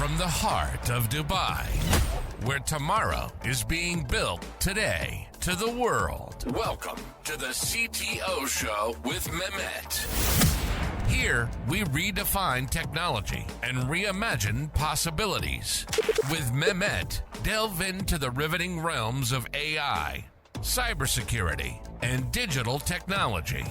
from the heart of Dubai, where tomorrow is being built today, to the world. Welcome to the CTO Show with Mehmet. Here, we redefine technology and reimagine possibilities. With Mehmet, delve into the riveting realms of AI, cybersecurity, and digital technology.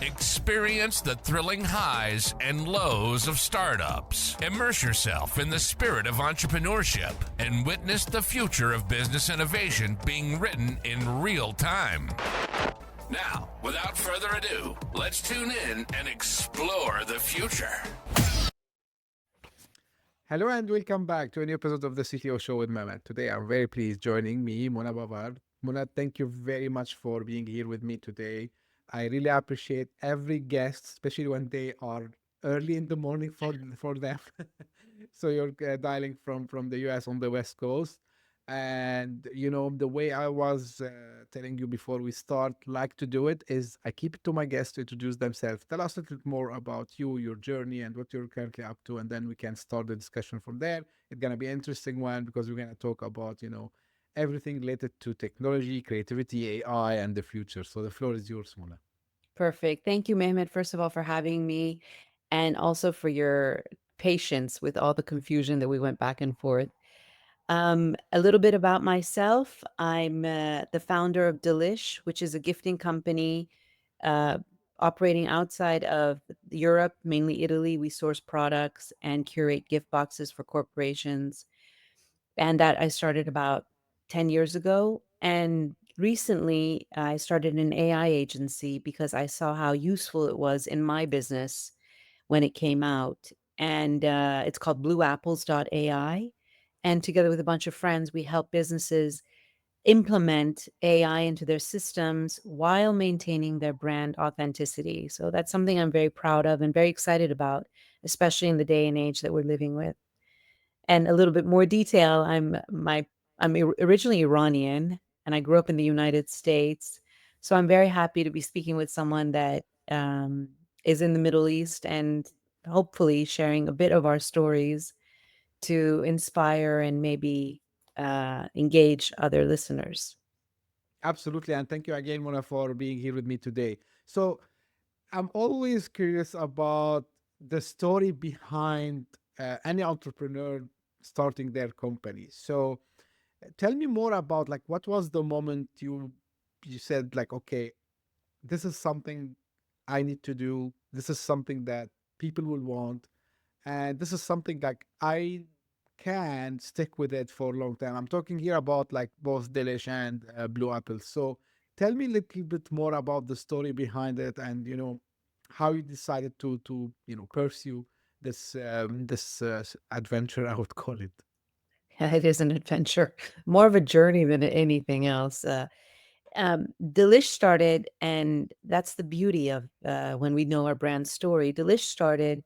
Experience the thrilling highs and lows of startups. Immerse yourself in the spirit of entrepreneurship and witness the future of business innovation being written in real time. Now, without further ado, let's tune in and explore the future. Hello and welcome back to a new episode of the CTO Show with Mehmet. Today I'm very pleased joining me, Mona Bavar. Mona, thank you very much for being here with me today. I really appreciate every guest, especially when they are early in the morning for them. So you're dialing from the US on the West Coast. And the way I was telling you before we start, like to do it is I keep it to my guests to introduce themselves. Tell us a little more about you, your journey, and what you're currently up to, and then we can start the discussion from there. It's gonna be an interesting one because we're gonna talk about everything related to technology, creativity, AI, and the future. So the floor is yours, Mona. Perfect. Thank you, Mehmet, first of all, for having me and also for your patience with all the confusion that we went back and forth. A little bit about myself. I'm the founder of DLISH, which is a gifting company uh, operating outside of Europe, mainly Italy. We source products and curate gift boxes for corporations. And that I started about 10 years ago. And recently, I started an AI agency because I saw how useful it was in my business when it came out. And it's called BlueApples.ai. And together with a bunch of friends, we help businesses implement AI into their systems while maintaining their brand authenticity. So that's something I'm very proud of and very excited about, especially in the day and age that we're living with. And a little bit more detail, originally Iranian and I grew up in the United States. So I'm very happy to be speaking with someone that is in the Middle East and hopefully sharing a bit of our stories to inspire and maybe engage other listeners. Absolutely, and thank you again, Mona, for being here with me today. So I'm always curious about the story behind any entrepreneur starting their company. So tell me more about like what was the moment you said like, okay, this is something I need to do. This is something that people will want, and this is something like I can stick with it for a long time. I'm talking here about like both DLISH and Blue Apple. So tell me a little bit more about the story behind it, and how you decided to pursue this adventure, I would call it. It is an adventure, more of a journey than anything else. Delish started, and that's the beauty of when we know our brand story. Delish started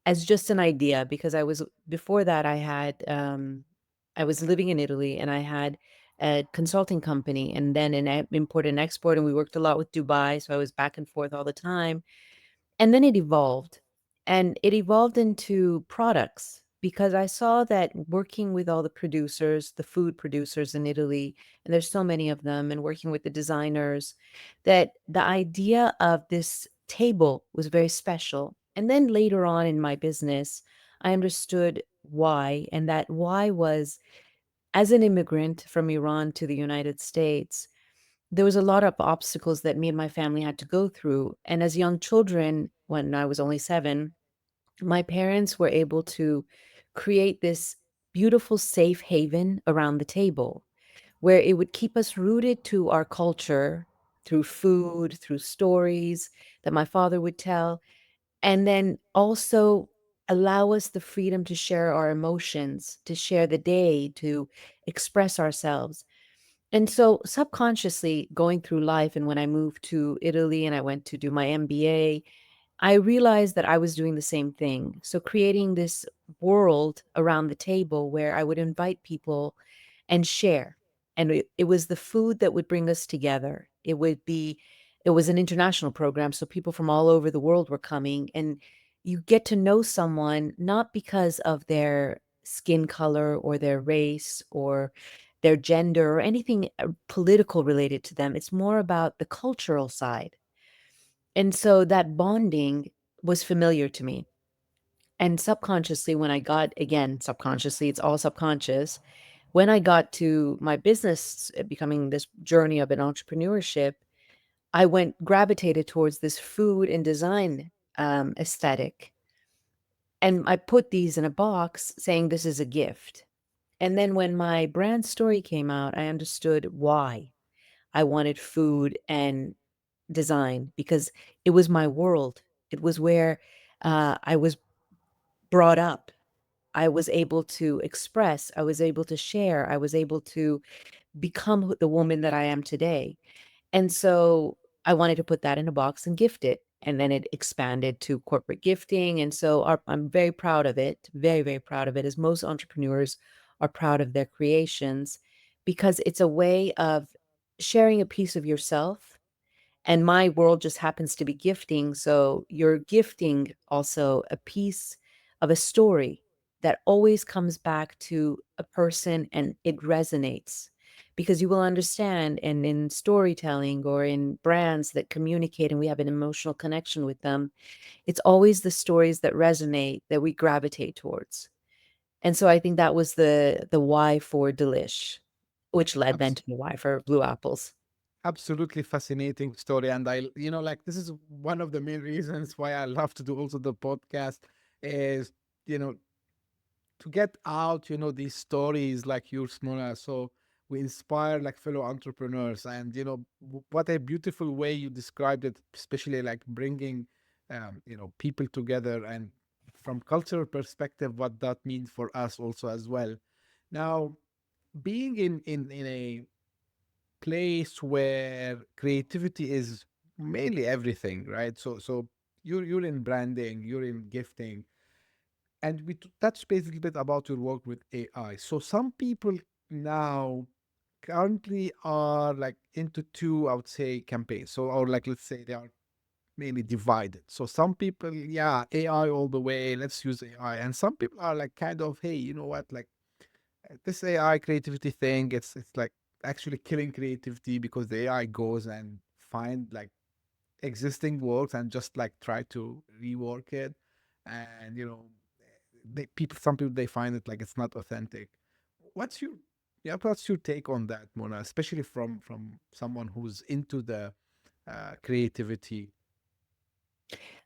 as just an idea because before that I was living in Italy and I had a consulting company and then an import and export, and we worked a lot with Dubai, so I was back and forth all the time. And then it evolved into products because I saw that working with all the producers, the food producers in Italy, and there's so many of them, and working with the designers, that the idea of this table was very special. And then later on in my business, I understood why, and that why was as an immigrant from Iran to the United States, there was a lot of obstacles that me and my family had to go through. And as young children, when I was only 7, my parents were able to create this beautiful safe haven around the table where it would keep us rooted to our culture through food, through stories that my father would tell, and then also allow us the freedom to share our emotions, to share the day, to express ourselves. And so subconsciously going through life, and when I moved to Italy and I went to do my MBA, I realized that I was doing the same thing. So creating this world around the table where I would invite people and share. And it was the food that would bring us together. It was an international program. So people from all over the world were coming, and you get to know someone not because of their skin color or their race or their gender or anything political related to them. It's more about the cultural side. And so that bonding was familiar to me. And subconsciously, when I got, again, subconsciously, it's all subconscious. When I got to my business, becoming this journey of an entrepreneurship, I gravitated towards this food and design aesthetic. And I put these in a box saying this is a gift. And then when my brand story came out, I understood why I wanted food and design, because it was my world. It was where I was brought up. I was able to express, I was able to share, I was able to become the woman that I am today. And so I wanted to put that in a box and gift it. And then it expanded to corporate gifting. And so I'm very proud of it, very, very proud of it, as most entrepreneurs are proud of their creations, because it's a way of sharing a piece of yourself. And my world just happens to be gifting. So you're gifting also a piece of a story that always comes back to a person and it resonates, because you will understand. And in storytelling or in brands that communicate and we have an emotional connection with them, it's always the stories that resonate that we gravitate towards. And so I think that was the why for Delish, which led then Abs- to the why for Blue Apples. Absolutely fascinating story. And like this is one of the main reasons why I love to do also the podcast is, you know, to get out, these stories like yours, Mona. So we inspire like fellow entrepreneurs. And, what a beautiful way you described it, especially like bringing, people together, and from cultural perspective, what that means for us also as well. Now, being in a place where creativity is mainly everything, right? So you're in branding, you're in gifting, and we touched base a little bit about your work with AI. So some people now currently are like into two, I would say, campaigns. So, or like, let's say they are mainly divided. So some people, yeah, AI all the way, let's use AI. And some people are like kind of, hey, you know what, like this AI creativity thing, it's like actually killing creativity, because the AI goes and find like existing works and just like try to rework it. And some people, they find it like it's not authentic. What's your what's your take on that, Mona, especially from someone who's into the creativity?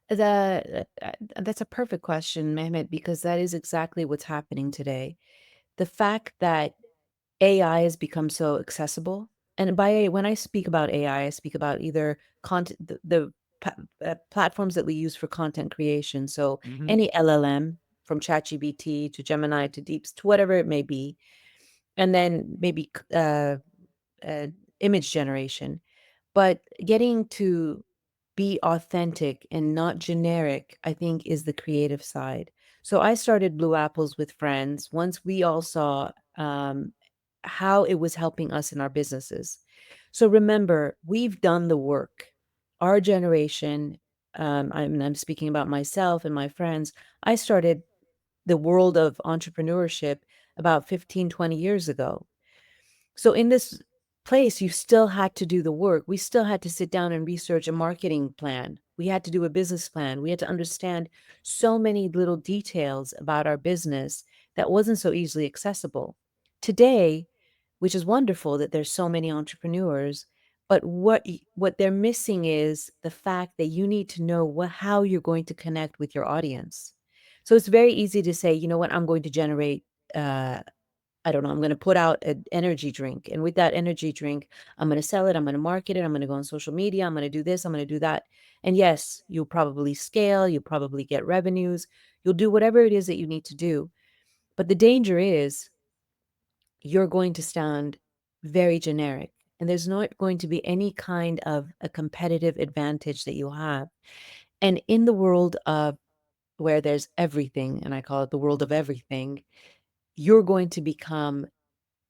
That's a perfect question, Mehmet, because that is exactly what's happening today. The fact that AI has become so accessible, and when I speak about AI, I speak about either content, platforms that we use for content creation. So Hmm. any LLM, from ChatGPT to Gemini to Deeps to whatever it may be, and then maybe uh, image generation. But getting to be authentic and not generic, I think, is the creative side. So I started Blue Apples with friends once we all saw um, how it was helping us in our businesses. So remember, we've done the work. Our generation, I'm speaking about myself and my friends, I started the world of entrepreneurship about 15, 20 years ago. So in this place, you still had to do the work. We still had to sit down and research a marketing plan. We had to do a business plan. We had to understand so many little details about our business that wasn't so easily accessible. Today, which is wonderful that there's so many entrepreneurs, but what they're missing is the fact that you need to know how you're going to connect with your audience. So it's very easy to say, you know what, I'm going to generate I don't know, I'm going to put out an energy drink. And with that energy drink, I'm going to sell it. I'm going to market it. I'm going to go on social media. I'm going to do this. I'm going to do that. And yes, you'll probably scale. You'll probably get revenues. You'll do whatever it is that you need to do. But the danger is you're going to sound very generic. And there's not going to be any kind of a competitive advantage that you'll have. And in the world of where there's everything, and I call it the world of everything, you're going to become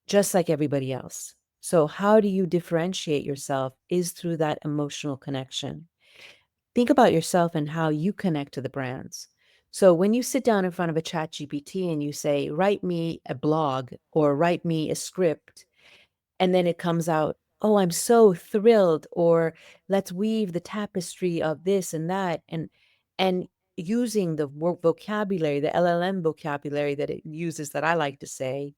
just like everybody else. So, how do you differentiate yourself is through that emotional connection. Think about yourself and how you connect to the brands. So when you sit down in front of a chat GPT and you say, write me a blog or write me a script, and then it comes out, oh, I'm so thrilled, or let's weave the tapestry of this and that, and using the vocabulary, the LLM vocabulary that it uses that I like to say,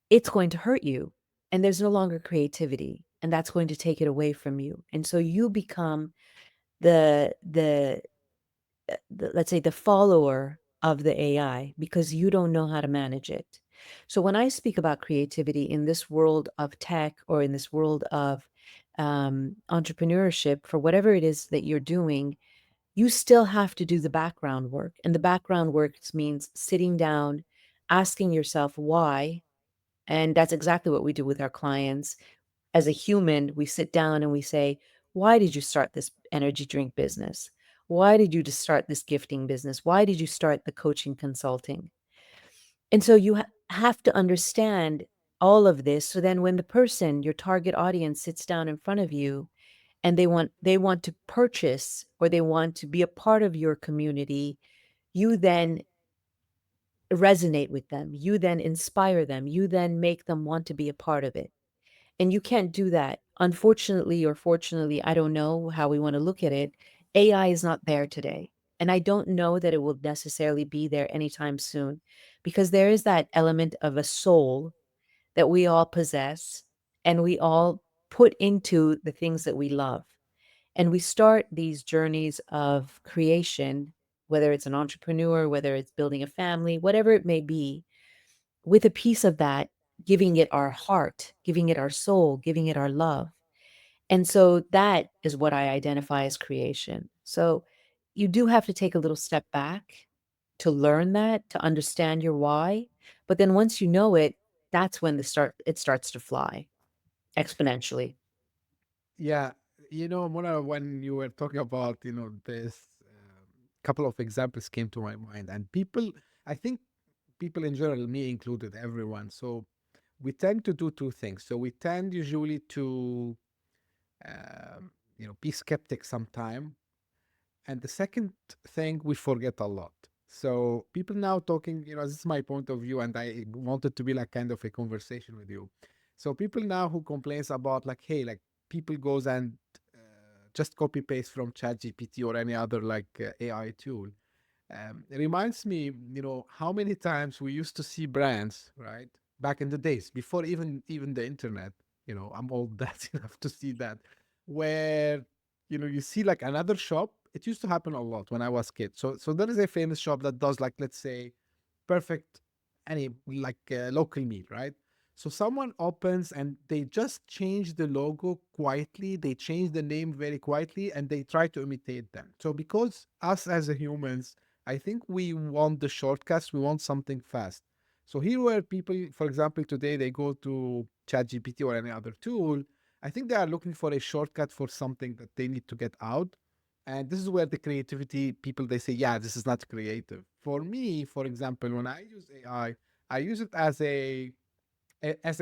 it's going to hurt you. And there's no longer creativity. And that's going to take it away from you. And so you become the let's say the follower of the AI because you don't know how to manage it. So when I speak about creativity in this world of tech or in this world of entrepreneurship, for whatever it is that you're doing, you still have to do the background work. And the background work means sitting down, asking yourself why. And that's exactly what we do with our clients. As a human, we sit down and we say, why did you start this energy drink business? Why did you just start this gifting business? Why did you start the coaching consulting? And so you have to understand all of this. So then when the person, your target audience, sits down in front of you and they want to purchase or they want to be a part of your community, you then resonate with them. You then inspire them. You then make them want to be a part of it. And you can't do that. Unfortunately or fortunately, I don't know how we want to look at it. AI is not there today. And I don't know that it will necessarily be there anytime soon because there is that element of a soul that we all possess and we all put into the things that we love. And we start these journeys of creation, whether it's an entrepreneur, whether it's building a family, whatever it may be, with a piece of that, giving it our heart, giving it our soul, giving it our love. And so that is what I identify as creation. So you do have to take a little step back to learn that, to understand your why. But then once you know it, that's when it starts to fly exponentially. Yeah, Mona, when you were talking about, this couple of examples came to my mind, and I think people in general, me included, everyone. So we tend to do two things. So we tend usually to, be skeptic sometime. And the second thing, we forget a lot. So people now talking, this is my point of view, and I wanted to be like kind of a conversation with you. So people now who complains about like, hey, like people goes and just copy paste from ChatGPT or any other like AI tool. It reminds me, how many times we used to see brands, right? Back in the days, before even the internet, I'm old that enough to see that, where you see like another shop. It used to happen a lot when I was kid. So there is a famous shop that does like, let's say, perfect any like local meal, right? So someone opens and they just change the logo quietly, they change the name very quietly, and they try to imitate them. So because us as a humans, I think we want the shortcuts, we want something fast. So here where people, for example, today they go to ChatGPT or any other tool, I think they are looking for a shortcut for something that they need to get out. And this is where the creativity people, they say, yeah, this is not creative. For me, for example, when I use AI, I use it as a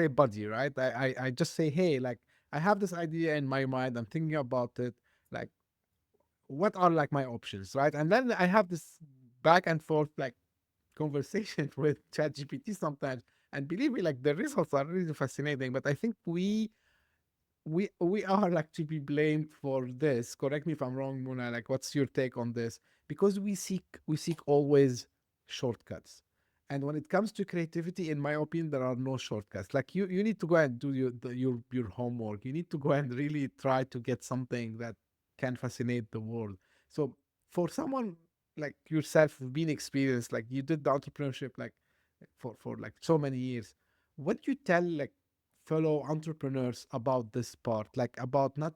buddy, right? I just say, hey, like I have this idea in my mind, I'm thinking about it, like what are like my options, right? And then I have this back and forth like conversation with ChatGPT sometimes. And believe me, like the results are really fascinating. But I think we are like to be blamed for this. Correct me if I'm wrong, Mona. Like, what's your take on this? Because we seek always shortcuts. And when it comes to creativity, in my opinion, there are no shortcuts. Like you need to go and do your homework. You need to go and really try to get something that can fascinate the world. So for someone like yourself who've been experienced, like you did the entrepreneurship like for like so many years, what do you tell like fellow entrepreneurs about this part, like about not,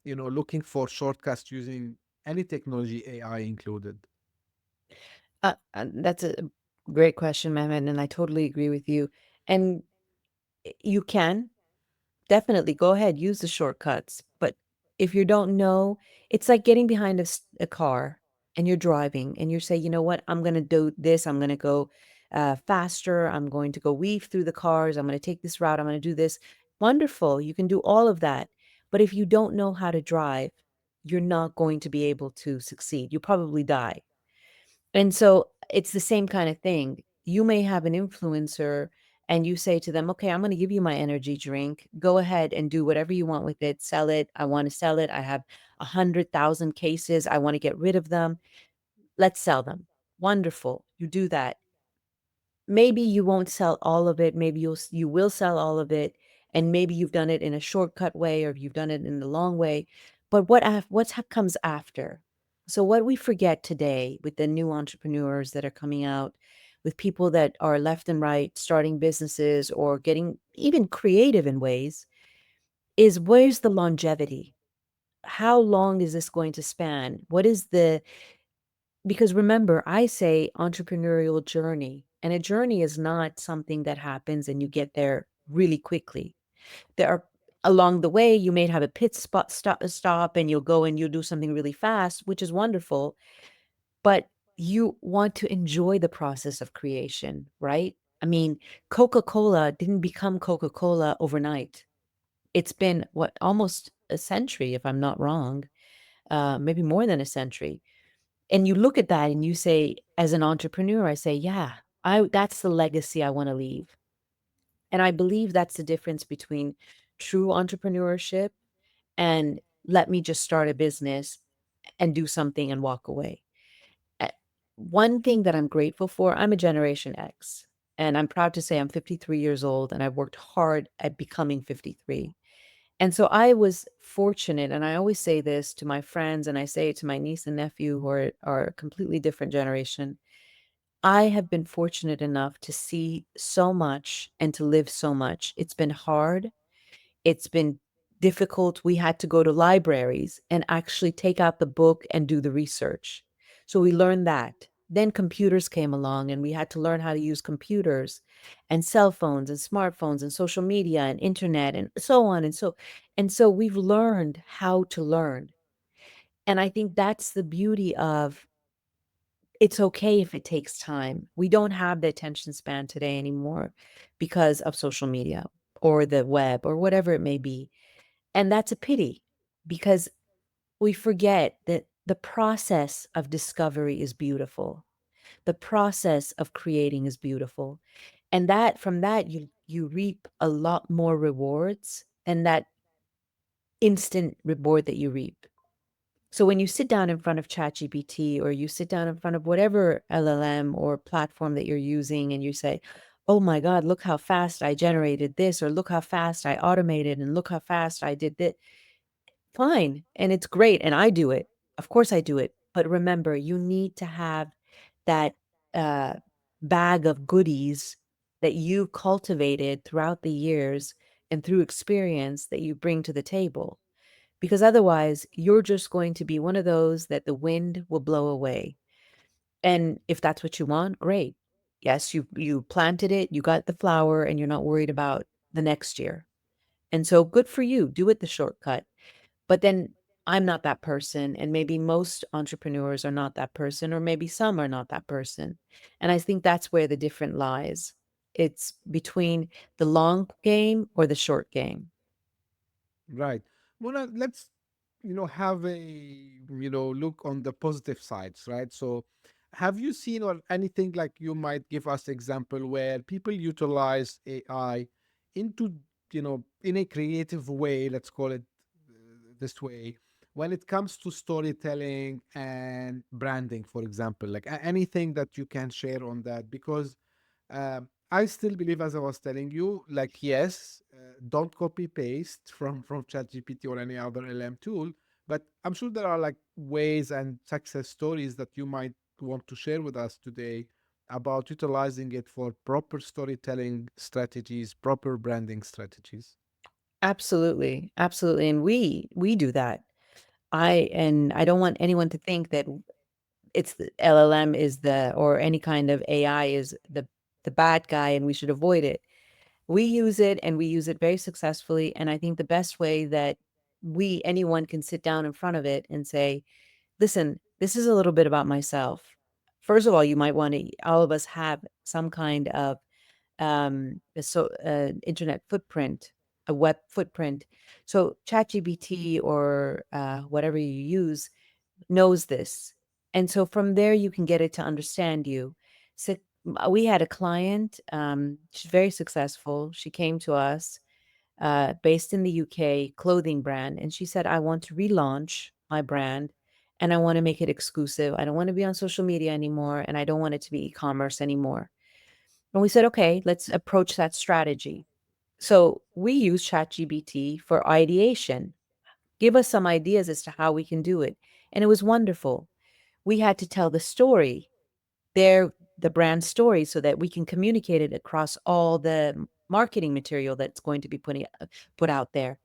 looking for shortcuts using any technology, AI included? That's a great question, Mehmet, and I totally agree with you. And you can definitely go ahead, use the shortcuts. But if you don't know, it's like getting behind a car and you're driving and you say, you know what, I'm going to do this. I'm going to go faster. I'm going to go weave through the cars. I'm going to take this route. I'm going to do this. Wonderful. You can do all of that. But if you don't know how to drive, you're not going to be able to succeed. You probably die. And so it's the same kind of thing. You may have an influencer and you say to them, okay, I'm going to give you my energy drink. Go ahead and do whatever you want with it. Sell it. I want to sell it. I have 100,000 cases. I want to get rid of them. Let's sell them. Wonderful. You do that. Maybe you won't sell all of it. Maybe you will sell all of it, and maybe you've done it in a shortcut way, or you've done it in the long way. But what comes after? So what we forget today with the new entrepreneurs that are coming out, with people that are left and right starting businesses or getting even creative in ways, is where's the longevity? How long is this going to span? What is the because remember, I say entrepreneurial journey, and a journey is not something that happens and you get there really quickly. There are along the way, you may have a stop, and you'll go and you'll do something really fast, which is wonderful, but you want to enjoy the process of creation, right? I mean, Coca-Cola didn't become Coca-Cola overnight. It's been what almost a century, if I'm not wrong, maybe more than a century. And you look at that and you say, as an entrepreneur, I say, yeah, that's the legacy I want to leave. And I believe that's the difference between true entrepreneurship and let me just start a business and do something and walk away. Uh, One thing that I'm grateful for, I'm a Generation X, and I'm proud to say I'm 53 years old and I've worked hard at becoming 53. And so I was fortunate, and I always say this to my friends, and I say it to my niece and nephew who are a completely different generation. I have been fortunate enough to see so much and to live so much. It's been hard. It's been difficult. We had to go to libraries and actually take out the book and do the research. So we learned that. Then computers came along and we had to learn how to use computers and cell phones and smartphones and social media and internet and so on and so we've learned how to learn. And I think that's the beauty of it's okay if it takes time. We don't have the attention span today anymore because of social media or the web or whatever it may be. And that's a pity because we forget that the process of discovery is beautiful. The process of creating is beautiful. And that from that you reap a lot more rewards than that instant reward that you reap. So when you sit down in front of ChatGPT or you sit down in front of whatever LLM or platform that you're using and you say, "Oh my God, look how fast I generated this," or "Look how fast I automated and look how fast I did this." Fine, and it's great, and I do it. Of course I do it. But remember, you need to have that uh, bag of goodies that you cultivated throughout the years and through experience that you bring to the table. Because otherwise, you're just going to be one of those that the wind will blow away. And if that's what you want, great. Yes, you planted it, you got the flower, and you're not worried about the next year. And so good for you. Do it the shortcut. But then I'm not that person, and maybe most entrepreneurs are not that person, or maybe some are not that person. And I think that's where the difference lies. It's between the long game or the short game. Right. Mona, let's, have a, look on the positive sides, right? So have you seen or anything like you might give us example where people utilize AI into, in a creative way, let's call it this way, when it comes to storytelling and branding, for example, like anything that you can share on that? Because I still believe, as I was telling you, like yes, don't copy paste from ChatGPT or any other LM tool, but I'm sure there are like ways and success stories that you might want to share with us today about utilizing it for proper storytelling strategies, proper branding strategies. Absolutely. Absolutely. And we do that. I don't want anyone to think that it's the LLM is the or any kind of AI is the bad guy and we should avoid it. We use it and we use it very successfully. And I think the best way that anyone can sit down in front of it and say, listen, this is a little bit about myself. First of all, you might want to, all of us have some kind of internet footprint, a web footprint. So ChatGPT or whatever you use knows this. And so from there, you can get it to understand you. So we had a client, she's very successful. She came to us, based in the UK, clothing brand. And she said, I want to relaunch my brand and I want to make it exclusive. I don't want to be on social media anymore. And I don't want it to be e-commerce anymore. And we said, okay, let's approach that strategy. So we use ChatGPT for ideation. Give us some ideas as to how we can do it. And it was wonderful. We had to tell the story, the brand story, so that we can communicate it across all the marketing material that's going to be put out there.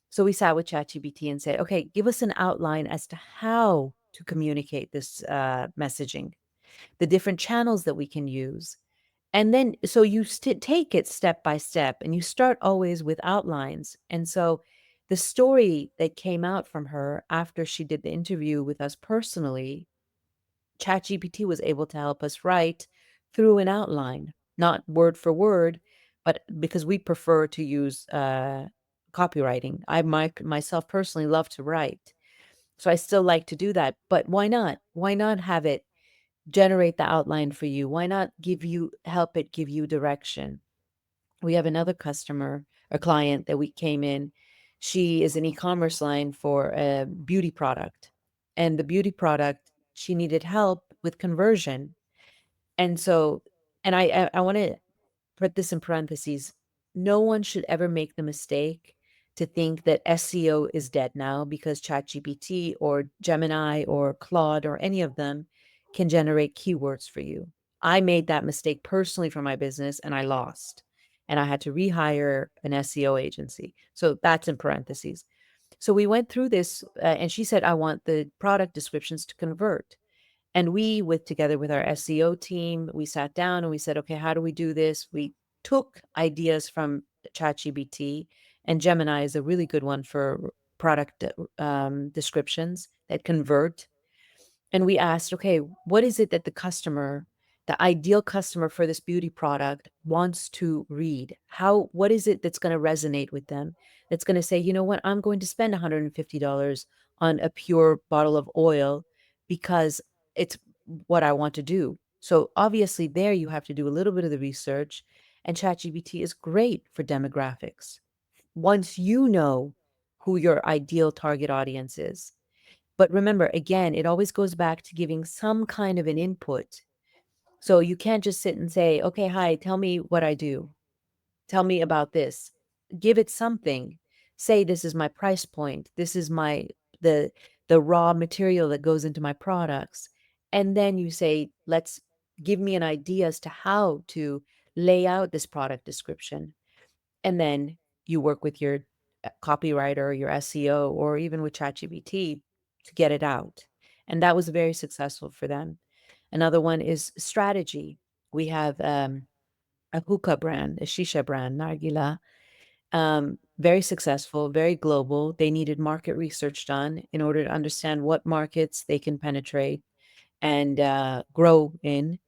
So we sat with ChatGPT and said, okay, give us an outline as to how to communicate this messaging, the different channels that we can use. And then, so you take it step by step and you start always with outlines. And so the story that came out from her after she did the interview with us personally, ChatGPT was able to help us write through an outline, not word for word, but because we prefer to use copywriting. Myself personally love to write. So I still like to do that. But why not? Why not have it generate the outline for you? Why not help it give you direction? We have another customer, a client that we came in. She is an e-commerce line for a beauty product. And the beauty product, she needed help with conversion. And so, and I want to put this in parentheses. No one should ever make the mistake to think that SEO is dead now because ChatGPT or Gemini or Claude or any of them can generate keywords for you. I made that mistake personally for my business and I lost. And I had to rehire an SEO agency. So that's in parentheses. So we went through this, and she said, I want the product descriptions to convert. And we, together with our SEO team, we sat down and we said, okay, how do we do this? We took ideas from ChatGPT, and Gemini is a really good one for product descriptions that convert. And we asked, okay, what is it that the ideal customer for this beauty product wants to read? What is it that's going to resonate with them? That's going to say, you know what, I'm going to spend $150 on a pure bottle of oil because it's what I want to do. So obviously there you have to do a little bit of the research, and ChatGPT is great for demographics. Once you know who your ideal target audience is, but remember, again, it always goes back to giving some kind of an input. So you can't just sit and say, okay, hi, tell me what I do. Tell me about this. Give it something. Say, this is my price point. This is the the raw material that goes into my products. And then you say, let's give me an idea as to how to lay out this product description. And then you work with your copywriter, your SEO, or even with ChatGPT to get it out. And that was very successful for them. Another one is strategy. We have a hookah brand, a shisha brand, Nargila, very successful, very global. They needed market research done in order to understand what markets they can penetrate and grow in.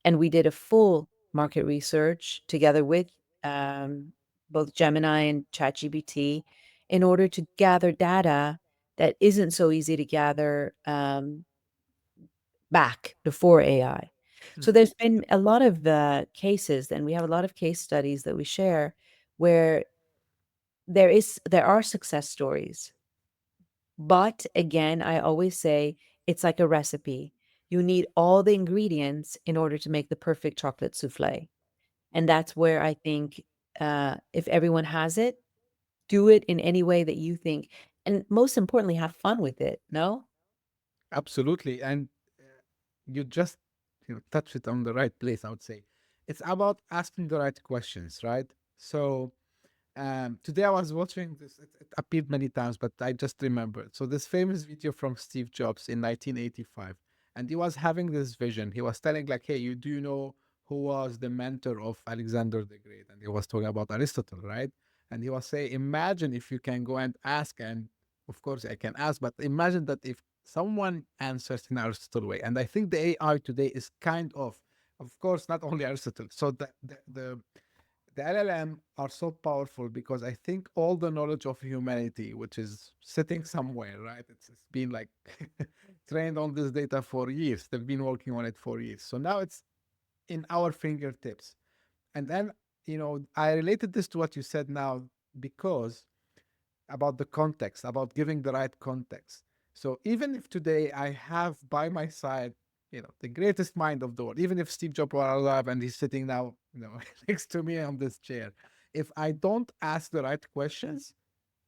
And we did a full market research together with um, both Gemini and ChatGPT in order to gather data that isn't so easy to gather back before AI. So there's been a lot of cases, and we have a lot of case studies that we share where there are success stories. But again, I always say it's like a recipe. You need all the ingredients in order to make the perfect chocolate souffle. And that's where I think if everyone has it, do it in any way that you think. And most importantly, have fun with it. No? Absolutely. And you just touch it on the right place, I would say. It's about asking the right questions, right? So today I was watching this, it appeared many times, but I just remembered. So this famous video from Steve Jobs in 1985, and he was having this vision. He was telling like, hey, do you know who was the mentor of Alexander the Great? And he was talking about Aristotle, right? And he was saying, imagine if you can go and ask, and of course I can ask, but imagine that if someone answers in Aristotle way. And I think the AI today is kind of course, not only Aristotle. So the the LLM are so powerful because I think all the knowledge of humanity, which is sitting somewhere, right? It's been like trained on this data for years. They've been working on it for years. So now it's in our fingertips. And then, I related this to what you said now because about the context, about giving the right context. So even if today I have by my side, the greatest mind of the world, even if Steve Jobs were alive and he's sitting now, next to me on this chair, if I don't ask the right questions,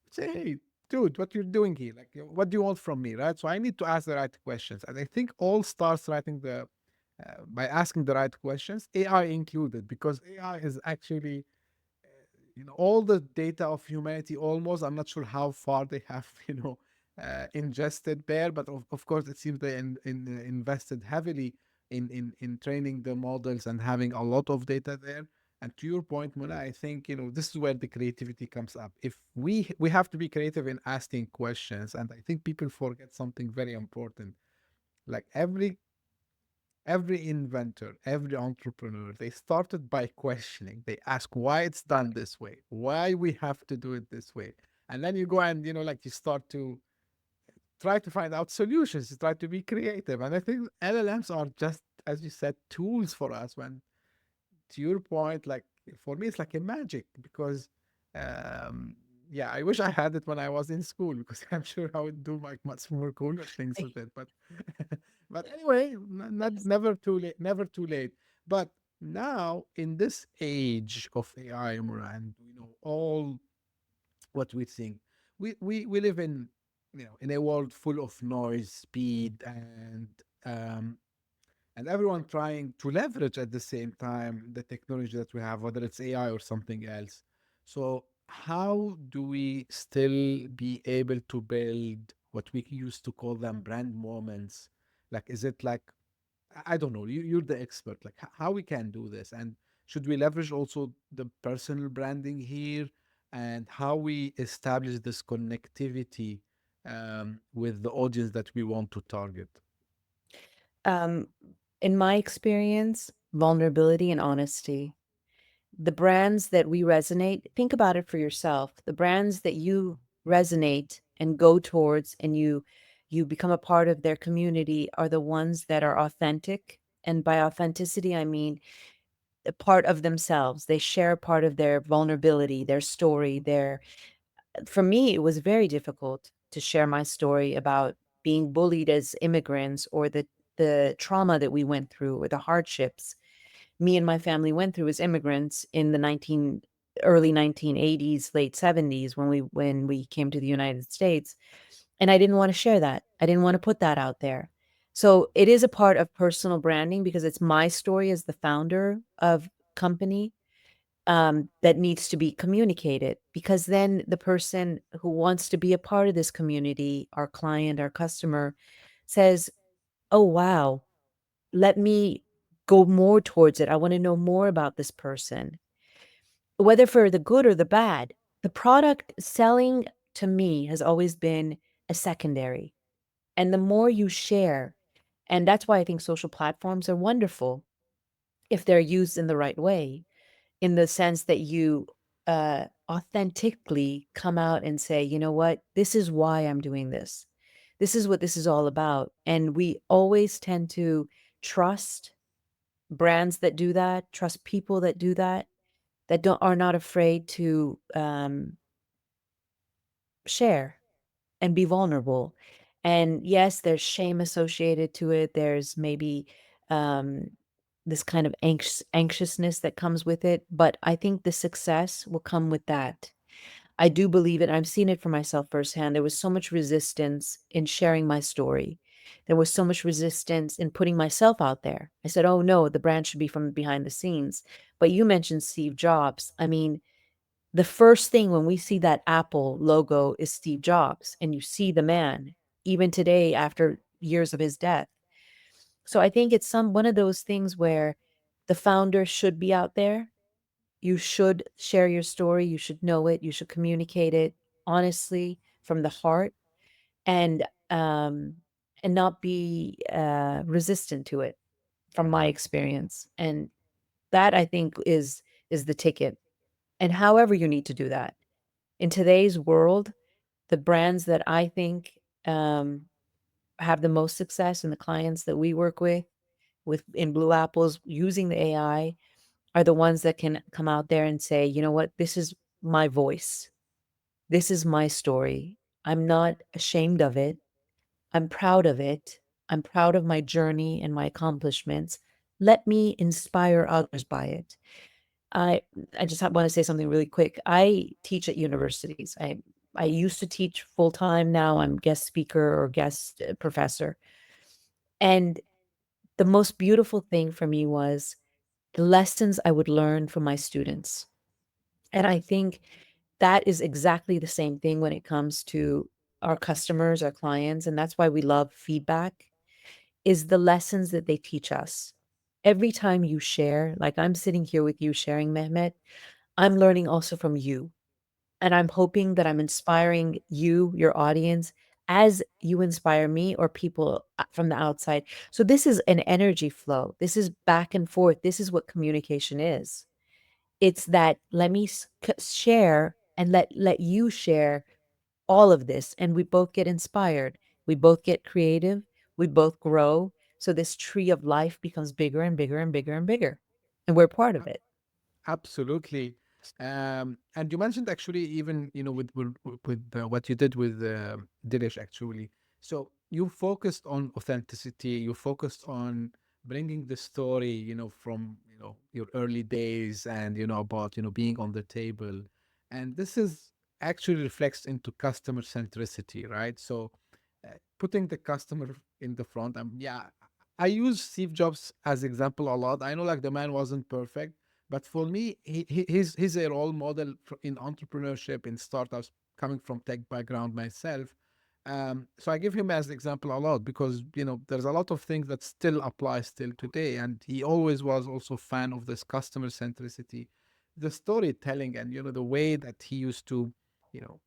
say, hey, dude, what you're doing here? Like, what do you want from me, right? So I need to ask the right questions. And I think all starts writing by asking the right questions, AI included, because AI is actually all the data of humanity almost. I'm not sure how far they have ingested there, but of course it seems they invested heavily in training the models and having a lot of data there. And to your point, Mona, I think this is where the creativity comes up. If we have to be creative in asking questions, and I think people forget something very important. Like every inventor, every entrepreneur, they started by questioning. They ask why it's done this way, why we have to do it this way. And then you go and, like you start to try to find out solutions, you try to be creative. And I think LLMs are just, as you said, tools for us. When, to your point, like for me, it's like a magic because, um, yeah, I wish I had it when I was in school because I'm sure I would do like much more cooler things with it. But, but anyway, not Yes. never too late, never too late. But now in this age of AI, and all what we think, we live in in a world full of noise, speed, um, and everyone trying to leverage at the same time the technology that we have, whether it's AI or something else. So, how do we still be able to build what we used to call them brand moments? Like, is it like, I don't know, you're the expert, like how we can do this? And should we leverage also the personal branding here and how we establish this connectivity with the audience that we want to target? Um, in my experience, vulnerability and honesty. The brands that we resonate, think about it for yourself. The brands that you resonate and go towards and you become a part of their community are the ones that are authentic. And by authenticity, I mean a part of themselves. They share a part of their vulnerability, their story, their for me, it was very difficult to share my story about being bullied as immigrants or the trauma that we went through or the hardships me and my family went through as immigrants in the early 1980s, late 70s when we came to the United States. And I didn't want to share that. I didn't want to put that out there. So it is a part of personal branding because it's my story as the founder of company that needs to be communicated because then the person who wants to be a part of this community, our client, our customer, says, oh, wow, let me go more towards it. I want to know more about this person, whether for the good or the bad. The product selling to me has always been a secondary. And the more you share, and that's why I think social platforms are wonderful if they're used in the right way, in the sense that you authentically come out and say, you know what, this is why I'm doing this. This is what this is all about. And we always tend to trust brands that do that, trust people that do that, that don't are not afraid to share and be vulnerable. And yes, there's shame associated to it. There's maybe um, this kind of anxiousness that comes with it. But I think the success will come with that. I do believe it. I've seen it for myself firsthand. There was so much resistance in sharing my story. There was so much resistance in putting myself out there. I said, oh no, the brand should be from behind the scenes. But you mentioned Steve Jobs. I mean, the first thing when we see that Apple logo is Steve Jobs, and you see the man, even today after years of his death. So I think it's one of those things where the founder should be out there. You should share your story. You should know it. You should communicate it honestly from the heart, and um, and not be resistant to it. From my experience, and that I think is the ticket. And however you need to do that. In today's world, the brands that I think have the most success and the clients that we work with in Blue Apples using the AI are the ones that can come out there and say, you know what, this is my voice. This is my story. I'm not ashamed of it. I'm proud of it. I'm proud of my journey and my accomplishments. Let me inspire others by it. I I just want to say something really quick. I teach at universities. I used to teach full time. Now I'm guest speaker or guest professor. And the most beautiful thing for me was the lessons I would learn from my students. And I think that is exactly the same thing when it comes to our customers, our clients, and that's why we love feedback, is the lessons that they teach us. Every time you share, like I'm sitting here with you sharing, Mehmet, I'm learning also from you. And I'm hoping that I'm inspiring you, your audience, as you inspire me or people from the outside. So this is an energy flow. This is back and forth. This is what communication is. It's that let me share and let you share all of this, and we both get inspired. We both get creative. We both grow. So this tree of life becomes bigger and bigger and bigger and bigger, and we're part of it. Absolutely. And you mentioned actually even, with what you did with Dilish actually. So you focused on authenticity. You focused on bringing the story, from, your early days and, about, being on the table. And this is actually reflects into customer centricity, right? So putting the customer in the front. Yeah, I use Steve Jobs as example a lot. I know like the man wasn't perfect, but for me, he's a role model in entrepreneurship, in startups, coming from tech background myself. So I give him as example a lot because there's a lot of things that still apply still today, and he always was also fan of this customer centricity, the storytelling, and the way that he used to, you know,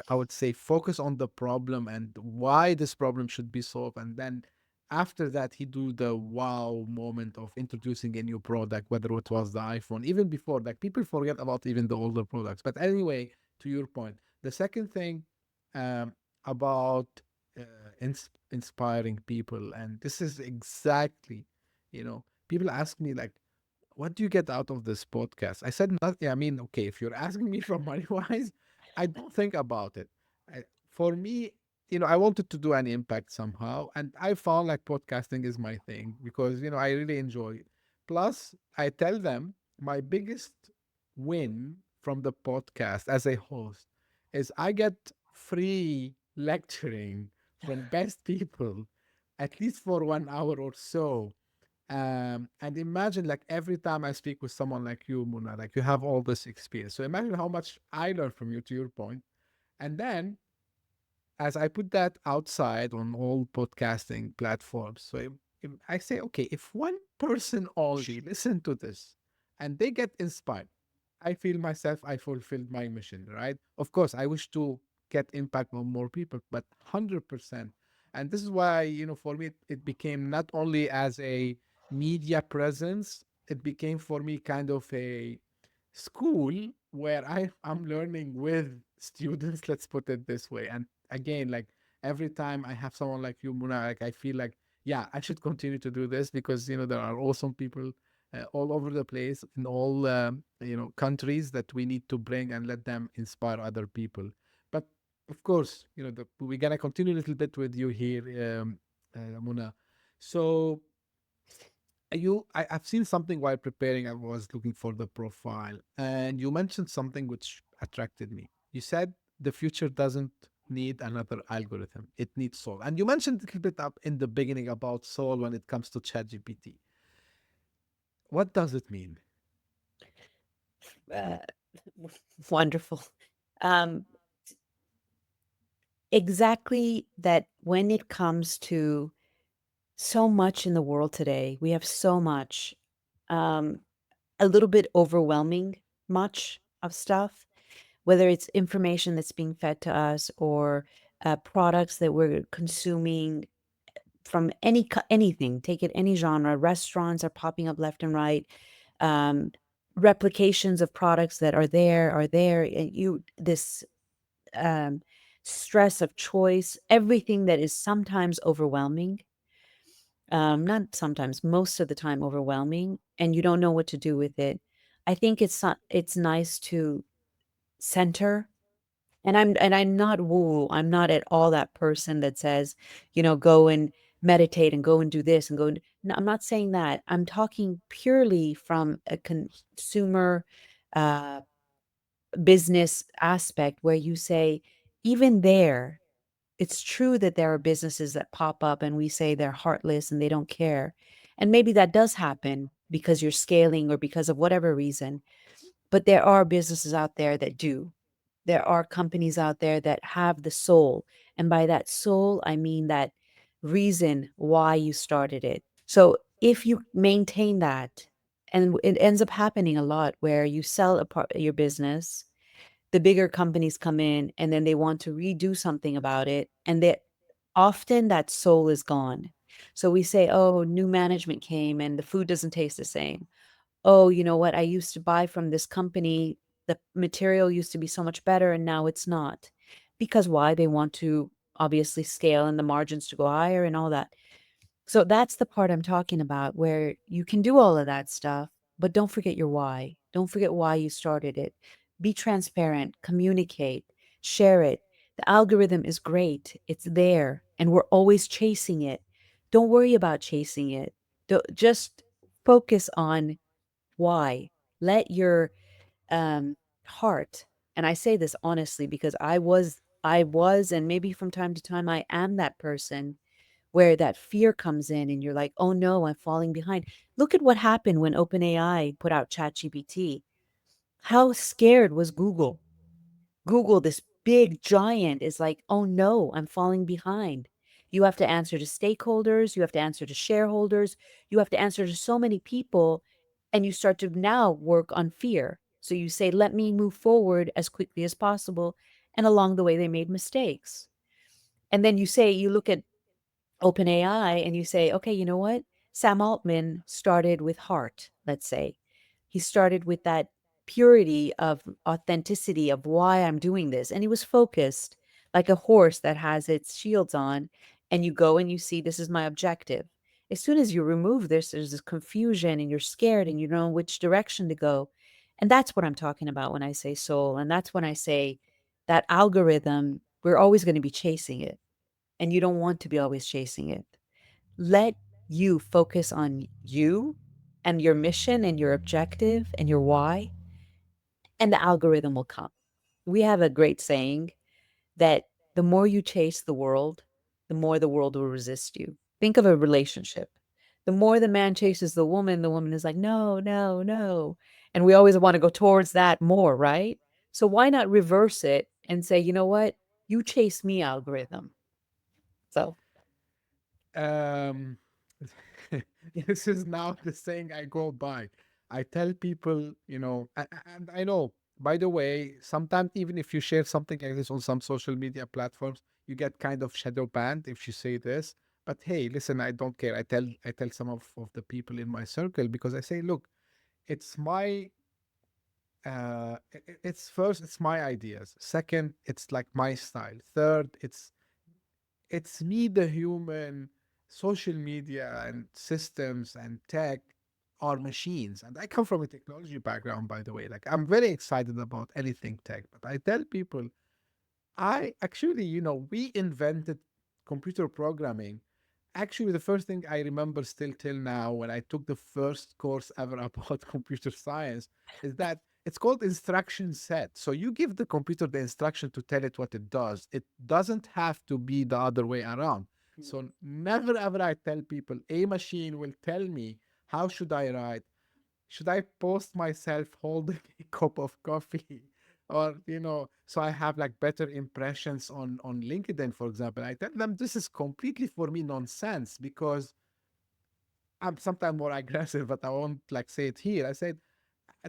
I would say focus on the problem and why this problem should be solved. And then after that, he do the wow moment of introducing a new product, whether it was the iPhone, even before, like people forget about even the older products. But anyway, to your point, the second thing um, about uh, inspiring people, and this is exactly, people ask me like, what do you get out of this podcast? I said nothing. I mean, okay, if you're asking me from money wise, I don't think about it. For me, I wanted to do an impact somehow, and I found like podcasting is my thing because I really enjoy it. Plus, I tell them my biggest win from the podcast as a host is I get free lecturing from best people, at least for 1 hour or so. And imagine like every time I speak with someone like you, Muna, like you have all this experience. So imagine how much I learn from you, to your point. And then as I put that outside on all podcasting platforms, so if I say, okay, if one person only listen to this and they get inspired, I feel myself, I fulfilled my mission, right? Of course, I wish to get impact on more people, but 100%. And this is why, for me, it became not only as a media presence, it became for me kind of a school where I'm learning with students, let's put it this way. And again, like every time I have someone like you, Muna, like I feel like, yeah, I should continue to do this because, there are awesome people all over the place in all, countries that we need to bring and let them inspire other people. But of course, we're going to continue a little bit with you here, Muna. So I've seen something while preparing. I was looking for the profile, and you mentioned something which attracted me. You said the future doesn't need another algorithm; it needs Soul. And you mentioned a little bit up in the beginning about Soul when it comes to ChatGPT. What does it mean? Uh, Wonderful. Um, exactly that when it comes to so much in the world today, we have so much, um, a little bit overwhelming, much of stuff, whether it's information that's being fed to us or products that we're consuming from anything, take it any genre. Restaurants are popping up left and right. Um, replications of products that are there, and you this um, stress of choice, everything that is sometimes overwhelming, not sometimes, most of the time overwhelming, and you don't know what to do with it. I think it's nice to center. And I'm not woo. I'm not at all that person that says, go and meditate and go and do this and go. No, I'm not saying that. I'm talking purely from a consumer uh, business aspect where you say, even there, it's true that there are businesses that pop up and we say they're heartless and they don't care. And maybe that does happen because you're scaling or because of whatever reason. But there are businesses out there that do. There are companies out there that have the soul. And by that soul, I mean that reason why you started it. So if you maintain that, and it ends up happening a lot where you sell a part of your business, the bigger companies come in and then they want to redo something about it. And that often that soul is gone. So we say, oh, new management came and the food doesn't taste the same. Oh, you know what? I used to buy from this company. The material used to be so much better and now it's not. Because why? They want to obviously scale and the margins to go higher and all that. So that's the part I'm talking about where you can do all of that stuff, but don't forget your why. Don't forget why you started it. Be transparent, communicate, share it. The algorithm is great. It's there and we're always chasing it. Don't worry about chasing it. Just focus on why. Let your heart, and I say this honestly because I was, and maybe from time to time I am that person where that fear comes in and you're like, oh no, I'm falling behind. Look at what happened when OpenAI put out ChatGPT. How scared was Google? Google, this big giant, is like, oh no, I'm falling behind. You have to answer to stakeholders, you have to answer to shareholders, you have to answer to so many people, and you start to now work on fear. So you say, let me move forward as quickly as possible. And along the way, they made mistakes. And then you look at OpenAI and you say, okay, you know what? Sam Altman started with heart, let's say. He started with that purity of authenticity of why I'm doing this. And he was focused like a horse that has its shields on. And you go and you see, this is my objective. As soon as you remove this, there's this confusion and you're scared and you don't know which direction to go. And that's what I'm talking about when I say soul. And that's when I say that algorithm, we're always going to be chasing it and you don't want to be always chasing it. Let you focus on you and your mission and your objective and your why, and the algorithm will come. We have a great saying that the more you chase the more the world will resist you. Think of a relationship. The more the man chases the woman is like, no, no, no. And we always want to go towards that more, right? So why not reverse it and say, you know what? You chase me, algorithm. So Um, this is now the saying I go by. I tell people, and I know, by the way, sometimes even if you share something like this on some social media platforms, you get kind of shadow banned if you say this. But hey, listen, I don't care. I tell some of the people in my circle because I say, look, it's my it's first, it's my ideas. Second, it's like my style. Third, it's me, the human. Social media and systems and tech are machines. And I come from a technology background, by the way. Like, I'm very excited about anything tech, but I tell people, I actually, we invented computer programming. Actually, the first thing I remember still till now when I took the first course ever about computer science is that it's called instruction set. So you give the computer the instruction to tell it what it does. It doesn't have to be the other way around. So never ever I tell people a machine will tell me how should I write, should I post myself holding a cup of coffee? Or, so I have like better impressions on LinkedIn, for example. I tell them this is completely for me nonsense because I'm sometimes more aggressive, but I won't like say it here. I said,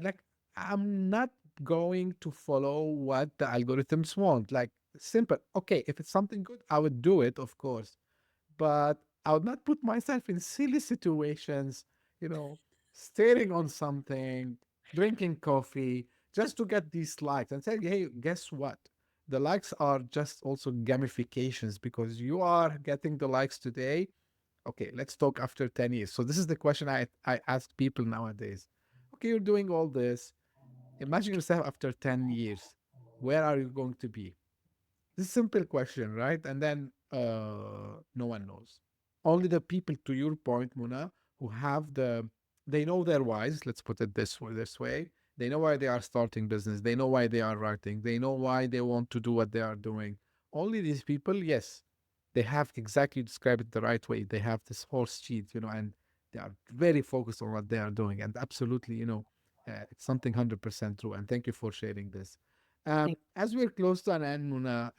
like, I'm not going to follow what the algorithms want. Like, simple. Okay, if it's something good, I would do it, of course. But I would not put myself in silly situations, you know, staring on something. drinking coffee, just to get these likes and say, hey, guess what? The likes are just also gamifications because you are getting the likes today. Okay, let's talk after 10 years. So this is the question I ask people nowadays. Okay, you're doing all this. Imagine yourself after 10 years. Where are you going to be? This simple question, right? And then no one knows. Only the people, to your point, Muna, who have they know their whys. Let's put it this way. They know why they are starting business. They know why they are writing. They know why they want to do what they are doing. Only these people, yes, they have exactly described it the right way. They have this whole sheet, and they are very focused on what they are doing. And absolutely, it's something 100% true. And thank you for sharing this. As we're close to an end, Muna,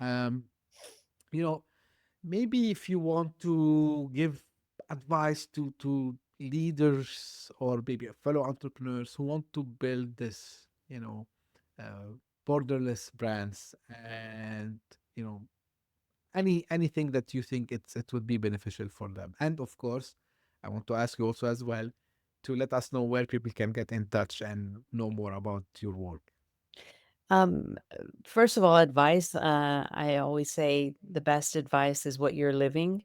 you know, maybe if you want to give advice to leaders or maybe fellow entrepreneurs who want to build this, uh, borderless brands and anything that you think it would be beneficial for them. And of course, I want to ask you also as well to let us know where people can get in touch and know more about your work. Um, First of all, advice. I always say the best advice is what you're living.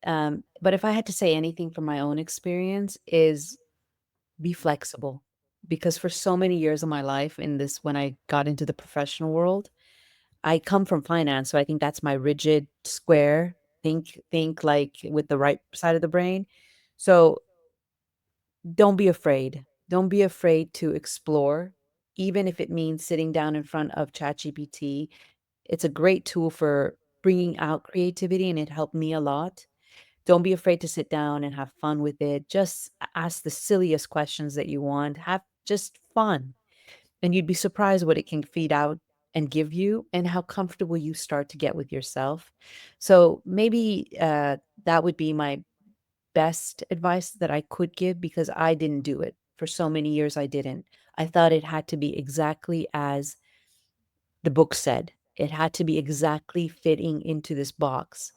But if I had to say anything from my own experience, is be flexible. Because for so many years of my life, when I got into the professional world, I come from finance, so I think that's my rigid square. Think like with the right side of the brain. So don't be afraid. Don't be afraid to explore, even if it means sitting down in front of ChatGPT. It's a great tool for bringing out creativity, and it helped me a lot. Don't be afraid to sit down and have fun with it. Just ask the silliest questions that you want. Have just fun, and you'd be surprised what it can feed out and give you, and how comfortable you start to get with yourself. So maybe that would be my best advice that I could give, because I didn't do it. For so many years, I didn't. I thought it had to be exactly as the book said. It had to be exactly fitting into this box.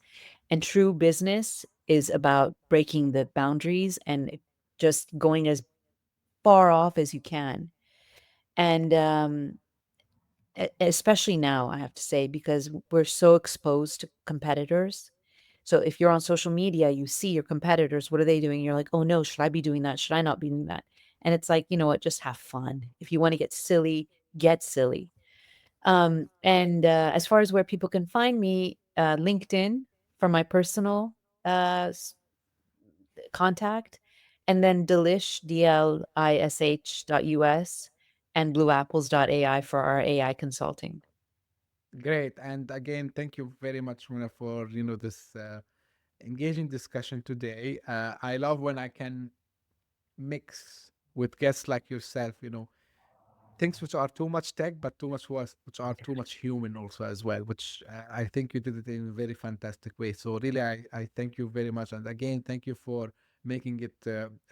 And true business is about breaking the boundaries and just going as far off as you can. And especially now, I have to say, because we're so exposed to competitors. So if you're on social media, you see your competitors, what are they doing? You're like, oh no, should I be doing that? Should I not be doing that? And it's like, you know what, just have fun. If you want to get silly, get silly. And as far as where people can find me, LinkedIn for my personal contact, and then Delish, DLISH.us, and BlueApples.ai for our AI consulting. Great. And again, thank you very much, Muna, for this engaging discussion today. I love when I can mix with guests like yourself, things which are too much tech, but which are too much human also as well, which I think you did it in a very fantastic way. So really, I thank you very much. And again, thank you for making it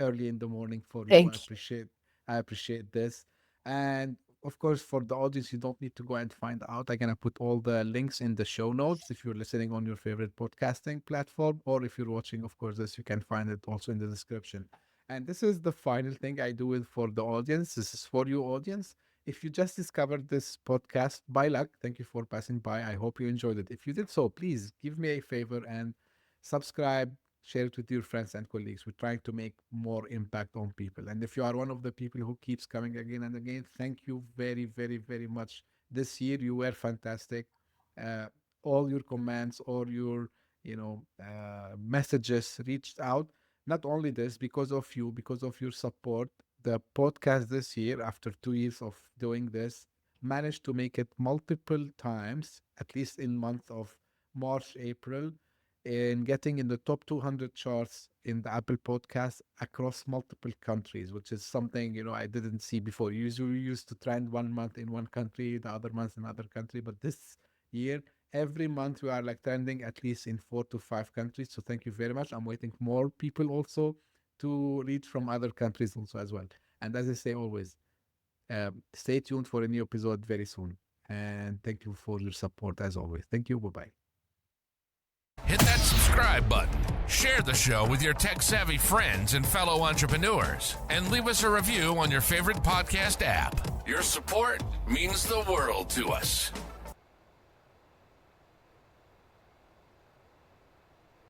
early in the morning for you. Thank you. I appreciate this. And of course, for the audience, you don't need to go and find out. I'm gonna put all the links in the show notes if you're listening on your favorite podcasting platform, or if you're watching, of course, this you can find it also in the description. And this is the final thing I do it for the audience. This is for you, audience. If you just discovered this podcast by luck, thank you for passing by. I hope you enjoyed it. If you did so, please give me a favor and subscribe, share it with your friends and colleagues. We're trying to make more impact on people. And if you are one of the people who keeps coming again and again, thank you very, very, very much. This year, you were fantastic. Uh, all your comments, all your messages reached out. Not only this, because of you, because of your support, the podcast this year, after 2 years of doing this, managed to make it multiple times, at least in month of March, April, in getting in the top 200 charts in the Apple podcast across multiple countries, which is something, I didn't see before. Usually we used to trend 1 month in one country, the other month in another country, but this year, every month we are like trending at least in 4 to 5 countries. So thank you very much. I'm waiting more people also to reach from other countries also as well. And as I say always, stay tuned for a new episode very soon. And thank you for your support as always. Thank you. Bye bye. Hit that subscribe button, share the show with your tech-savvy friends and fellow entrepreneurs, and leave us a review on your favorite podcast app. Your support means the world to us.